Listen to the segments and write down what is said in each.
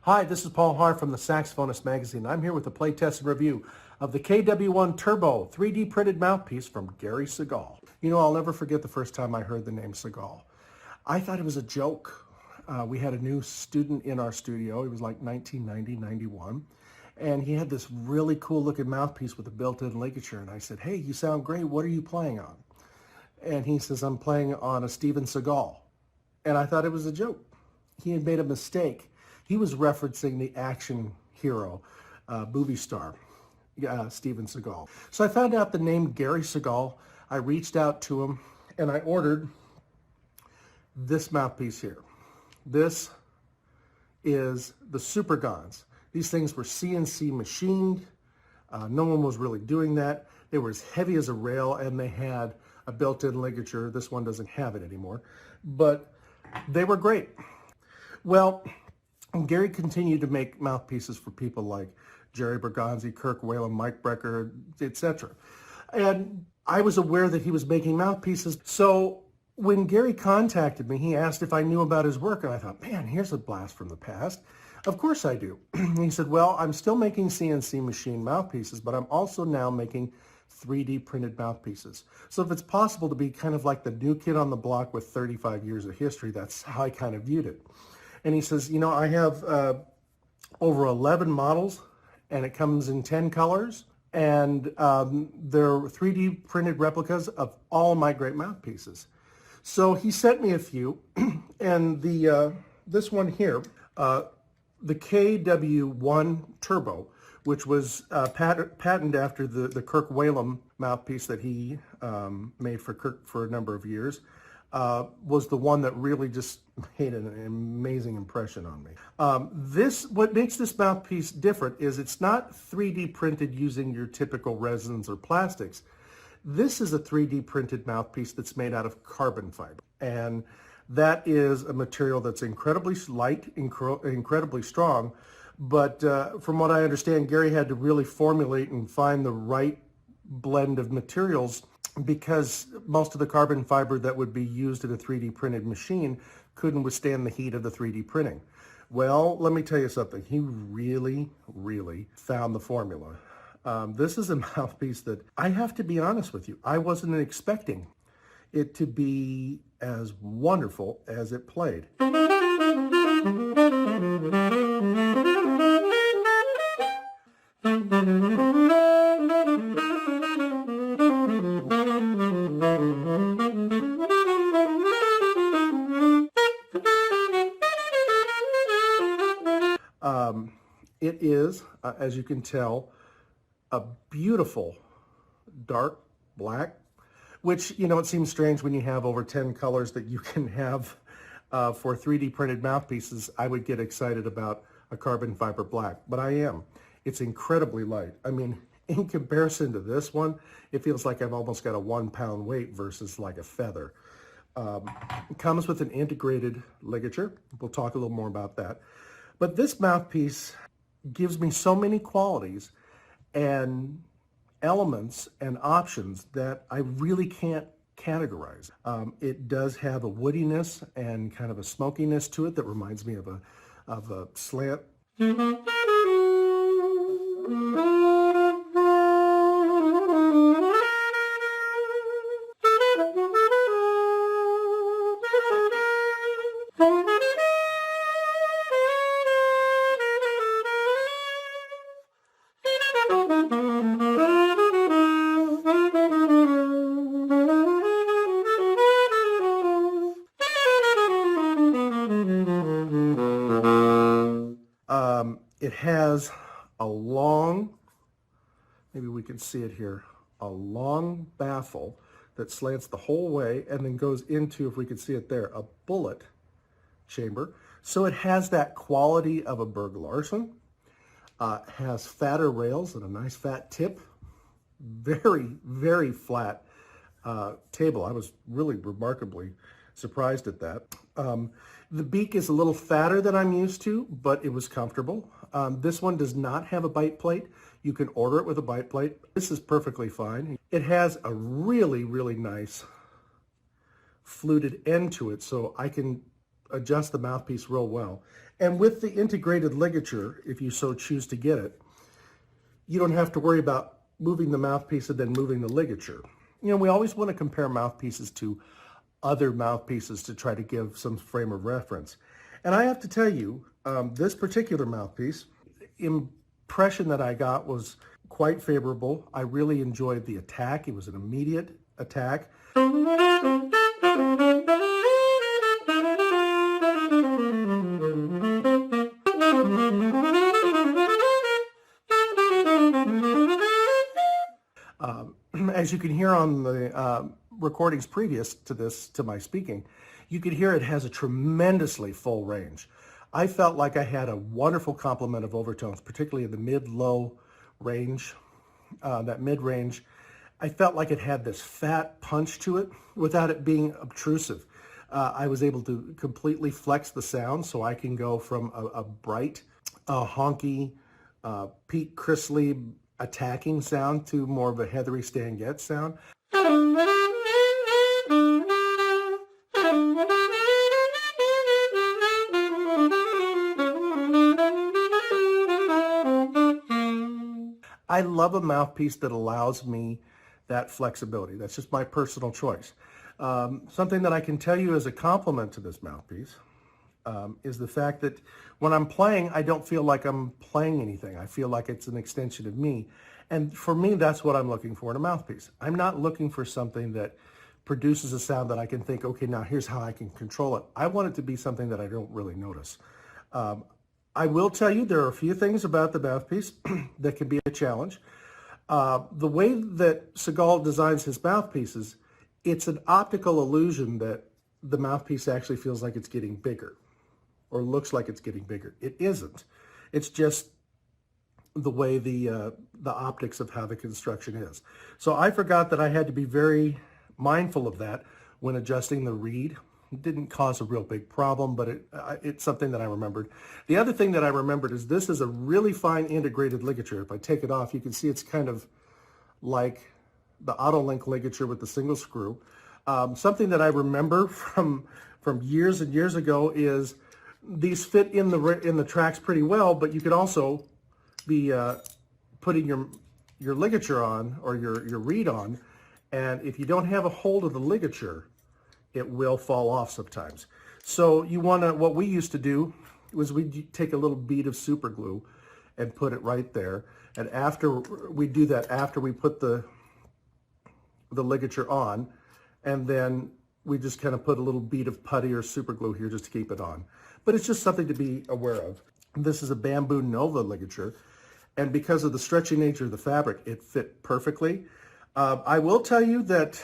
Hi, this is Paul Haar from the Saxophonist magazine. I'm here with a playtest and review of the KW1 Turbo 3D printed mouthpiece from Gary Sugal. You know, I'll never forget the first time I heard the name Segall. I thought it was a joke. We had a new student in our studio. It was like 1990, 91. And he had this really cool looking mouthpiece with a built-in ligature. And I said, hey, you sound great. What are you playing on? And he says, I'm playing on a Segall. And I thought it was a joke. He had made a mistake. He was referencing the action hero, movie star, Steven Segal. So I found out the name Gary Sugal. I reached out to him and I ordered this mouthpiece here. This is the Super Gons. These things were CNC machined. No one was really doing that. They were as heavy as a rail and they had a built-in ligature. This one doesn't have it anymore, but they were great. Well, Gary continued to make mouthpieces for people like Jerry Bergonzi, Kirk Whalum, Mike Brecker, etc. And I was aware that he was making mouthpieces. So when Gary contacted me, he asked if I knew about his work. And I thought, man, here's a blast from the past. Of course I do. He said, well, I'm still making CNC machine mouthpieces, but I'm also now making 3D printed mouthpieces. So if it's possible to be kind of like the new kid on the block with 35 years of history, that's how I kind of viewed it. And he says, you know, I have over 11 models and it comes in 10 colors. And they're 3D printed replicas of all my great mouthpieces. So he sent me a few. And this one here, the KW1 Turbo, which was patented after the Kirk Whalum mouthpiece that he made for Kirk for a number of years, was the one that really just made an amazing impression on me. What makes this mouthpiece different is it's not 3D printed using your typical resins or plastics. This is a 3D printed mouthpiece that's made out of carbon fiber. And that is a material that's incredibly light, incredibly strong. But from what I understand, Gary had to really formulate and find the right blend of materials because most of the carbon fiber that would be used in a 3D printed machine couldn't withstand the heat of the 3D printing. Well, let me tell you something. He really, really found the formula. This is a mouthpiece that I have to be honest with you, I wasn't expecting it to be as wonderful as it played. It is, as you can tell, a beautiful dark black, which, you know, it seems strange when you have over 10 colors that you can have for 3D printed mouthpieces. I would get excited about a carbon fiber black, but I am. It's incredibly light. I mean, in comparison to this one, it feels like I've almost got a 1 pound weight versus like a feather. It comes with an integrated ligature. We'll talk a little more about that. But this mouthpiece gives me so many qualities and elements and options that I really can't categorize. It does have a woodiness and kind of a smokiness to it that reminds me of a slant. It has a long, maybe we can see it here, a long baffle that slants the whole way and then goes into, if we can see it there, a bullet chamber. So it has that quality of a Berg Larsen, has fatter rails and a nice fat tip, very, very flat table. I was really remarkably surprised at that. The beak is a little fatter than I'm used to, but it was comfortable. This one does not have a bite plate. You can order it with a bite plate. This is perfectly fine. It has a really, really nice fluted end to it, so I can adjust the mouthpiece real well. And with the integrated ligature, if you so choose to get it, you don't have to worry about moving the mouthpiece and then moving the ligature. You know, we always want to compare mouthpieces to other mouthpieces to try to give some frame of reference. And I have to tell you, this particular mouthpiece, impression that I got was quite favorable. I really enjoyed the attack. It was an immediate attack. As you can hear on the recordings previous to this, to my speaking, you could hear it has a tremendously full range. I felt like I had a wonderful complement of overtones, particularly in the mid-low range, that mid-range. I felt like it had this fat punch to it without it being obtrusive. I was able to completely flex the sound, so I can go from a bright, honky, Pete Chrisley attacking sound to more of a Heathery Stan Getz sound. I love a mouthpiece that allows me that flexibility. That's just my personal choice. Something that I can tell you as a compliment to this mouthpiece is the fact that when I'm playing, I don't feel like I'm playing anything. I feel like it's an extension of me. And for me, that's what I'm looking for in a mouthpiece. I'm not looking for something that produces a sound that I can think, okay, now here's how I can control it. I want it to be something that I don't really notice. I will tell you there are a few things about the mouthpiece that can be a challenge. The way that Segall designs his mouthpieces, it's an optical illusion that the mouthpiece actually feels like it's getting bigger or looks like it's getting bigger. It isn't. It's just the way the optics of how the construction is. So I forgot that I had to be very mindful of that when adjusting the reed. It didn't cause a real big problem, but it's something that I remembered. The other thing that I remembered is this is a really fine integrated ligature. If I take it off, you can see it's kind of like the Autolink ligature with the single screw. Something that I remember from years and years ago is these fit in the tracks pretty well, but you could also be putting your ligature on or your reed on, and if you don't have a hold of the ligature, it will fall off sometimes. So you want to, what we used to do was we'd take a little bead of super glue and put it right there. And after we do that, after we put the ligature on, and then we just kind of put a little bead of putty or super glue here just to keep it on. But it's just something to be aware of. This is a bamboo Nova ligature, and because of the stretchy nature of the fabric, it fit perfectly. I will tell you that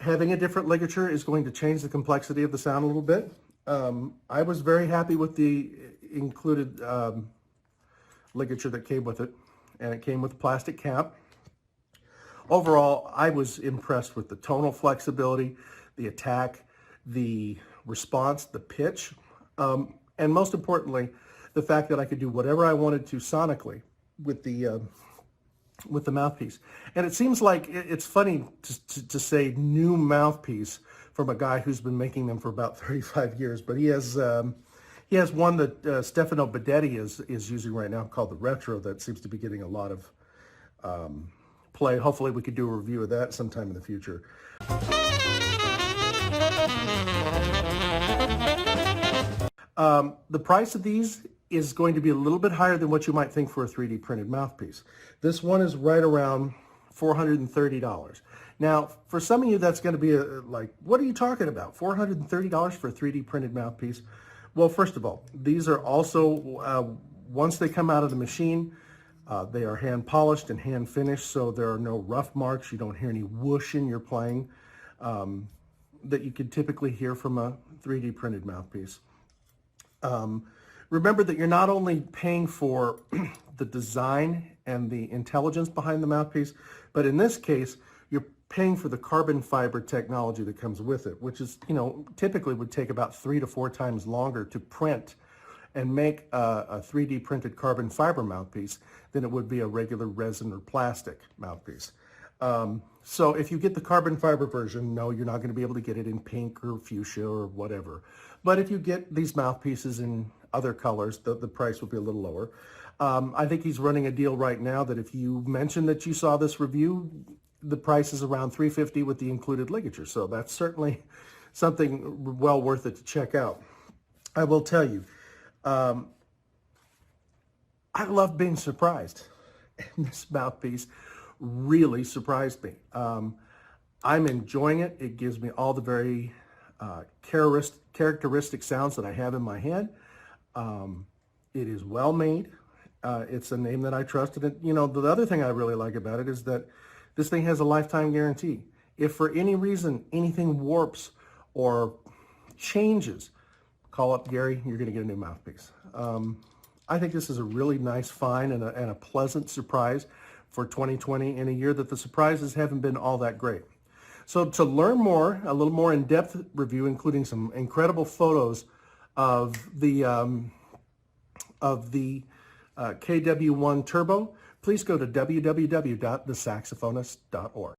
having a different ligature is going to change the complexity of the sound a little bit. I was very happy with the included ligature that came with it, and it came with a plastic cap. Overall, I was impressed with the tonal flexibility, the attack, the response, the pitch, and most importantly, the fact that I could do whatever I wanted to sonically with the mouthpiece. And it seems like it's funny to say new mouthpiece from a guy who's been making them for about 35 years, but he has one that Stefano Bedetti is using right now called the Retro that seems to be getting a lot of play. Hopefully we could do a review of that sometime in the future. The price of these is going to be a little bit higher than what you might think for a 3D printed mouthpiece. This one is right around $430. Now, for some of you, that's going to be like, what are you talking about? $430 for a 3D printed mouthpiece? Well, first of all, these are also, once they come out of the machine, they are hand polished and hand finished, so there are no rough marks. You don't hear any whoosh in your playing that you could typically hear from a 3D printed mouthpiece. Remember that you're not only paying for the design and the intelligence behind the mouthpiece, but in this case, you're paying for the carbon fiber technology that comes with it, which is, typically would take about 3 to 4 times longer to print and make a 3D printed carbon fiber mouthpiece than it would be a regular resin or plastic mouthpiece. So if you get the carbon fiber version, no, you're not going to be able to get it in pink or fuchsia or whatever. But if you get these mouthpieces in other colors, the price will be a little lower. I think he's running a deal right now that if you mention that you saw this review, the price is around $350 with the included ligature. So that's certainly something well worth it to check out. I will tell you, I love being surprised. And this mouthpiece really surprised me. I'm enjoying it. It gives me all the very characteristic sounds that I have in my head. It is well made. It's a name that I trusted. And, you know, the other thing I really like about it is that this thing has a lifetime guarantee. If for any reason anything warps or changes, call up Gary, you're going to get a new mouthpiece. I think this is a really nice find and a pleasant surprise for 2020 in a year that the surprises haven't been all that great. So to learn more, a little more in-depth review, including some incredible photos of the KW1 Turbo, please go to www.thesaxophonist.org.